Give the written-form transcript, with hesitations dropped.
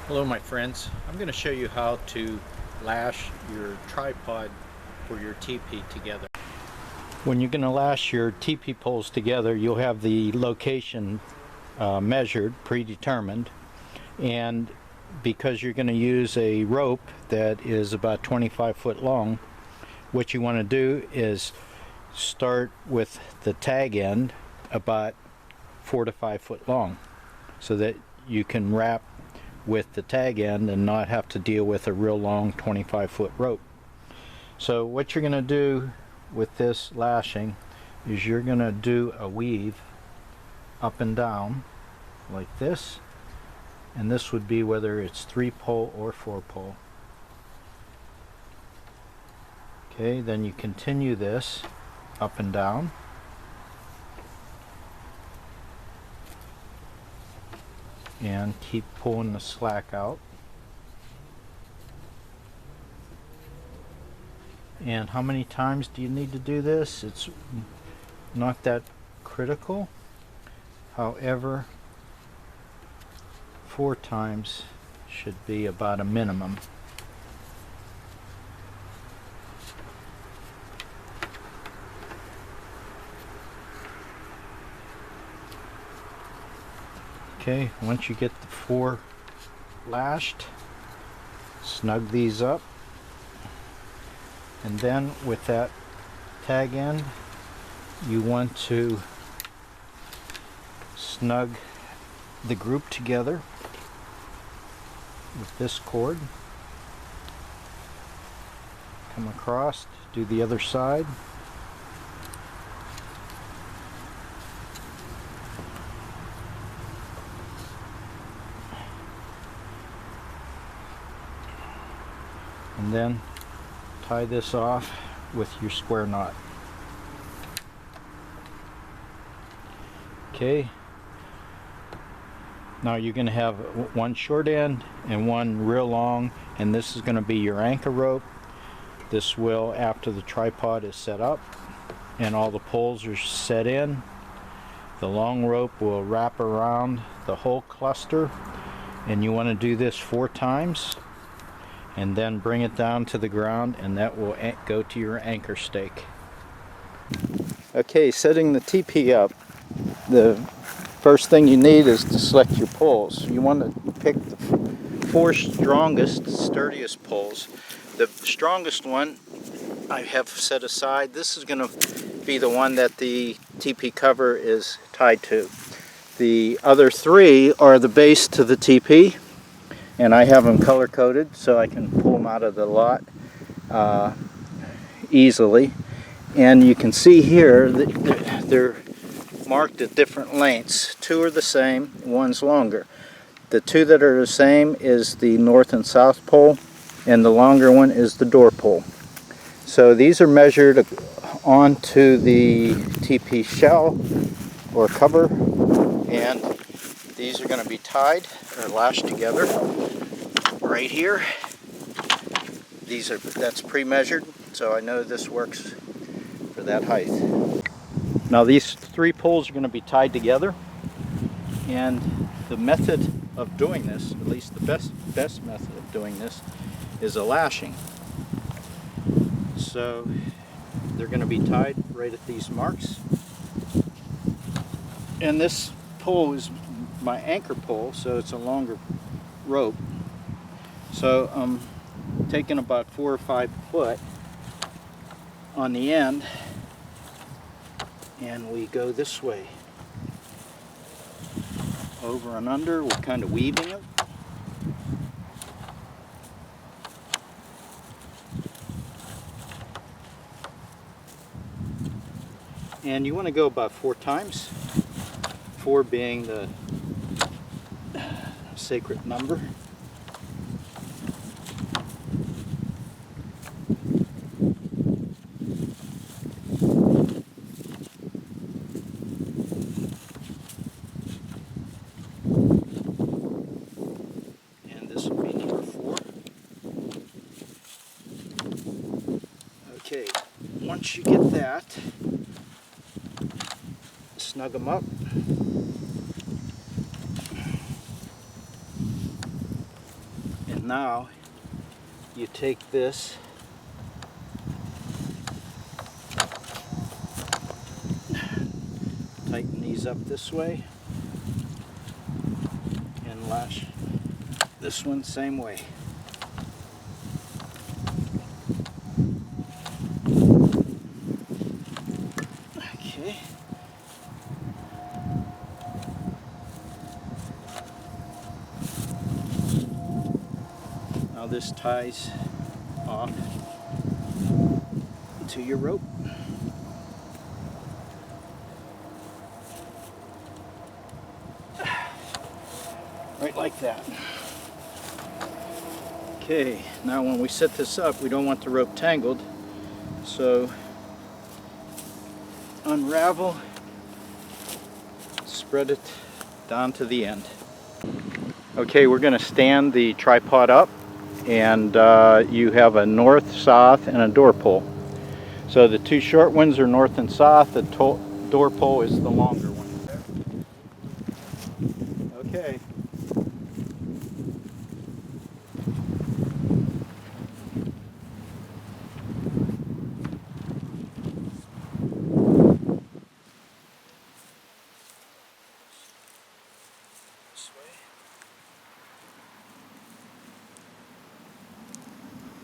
Hello my friends, I'm going to show you how to lash your tripod for your teepee together. When you're going to lash your teepee poles together, you'll have the location measured, predetermined, and because you're going to use a rope that is about 25 foot long, what you want to do is start with the tag end about 4 to 5 foot long so that you can wrap with the tag end and not have to deal with a real long 25-foot rope. So what you're going to do with this lashing is you're going to do a weave up and down like this, and this would be whether it's 3-pole or 4-pole. Okay, then you continue this up and down. And keep pulling the slack out. And how many times do you need to do this? It's not that critical. However, 4 times should be about a minimum. Okay, once you get the 4 lashed, snug these up, and then with that tag end you want to snug the group together with this cord. Come across, do the other side. And then tie this off with your square knot. Okay, now you're going to have one short end and one real long, and this is going to be your anchor rope. This will, after the tripod is set up and all the poles are set in, the long rope will wrap around the whole cluster, and you want to do this 4 times. And then bring it down to the ground, and that will go to your anchor stake. Okay, setting the teepee up, the first thing you need is to select your poles. You want to pick the 4 strongest, sturdiest poles. The strongest one I have set aside. This is going to be the one that the teepee cover is tied to. The other 3 are the base to the teepee, and I have them color coded so I can pull them out of the lot easily. And you can see here that they're marked at different lengths. 2 are the same, 1's longer. The 2 that are the same is the north and south pole, and the longer one is the door pole. So these are measured onto the teepee shell or cover, and these are going to be tied or lashed together right here. That's pre-measured, so I know this works for that height. Now these 3 poles are going to be tied together, and the method of doing this, at least the best method of doing this, is a lashing. So they're going to be tied right at these marks, and this pole is my anchor pole, so it's a longer rope. So I'm taking about 4 or 5 foot on the end, and we go this way, over and under. We're kind of weaving it. And you want to go about 4 times, 4 being the sacred number. And this will be number 4. Okay, once you get that, snug them up. Now you take this, tighten these up this way, and lash this one same way. Okay. Now this ties off to your rope. Right like that. Okay, now when we set this up, we don't want the rope tangled, so unravel, spread it down to the end. Okay, we're going to stand the tripod up, and you have a north, south, and a door pole. So the two short ones are north and south, the door pole is the longer one.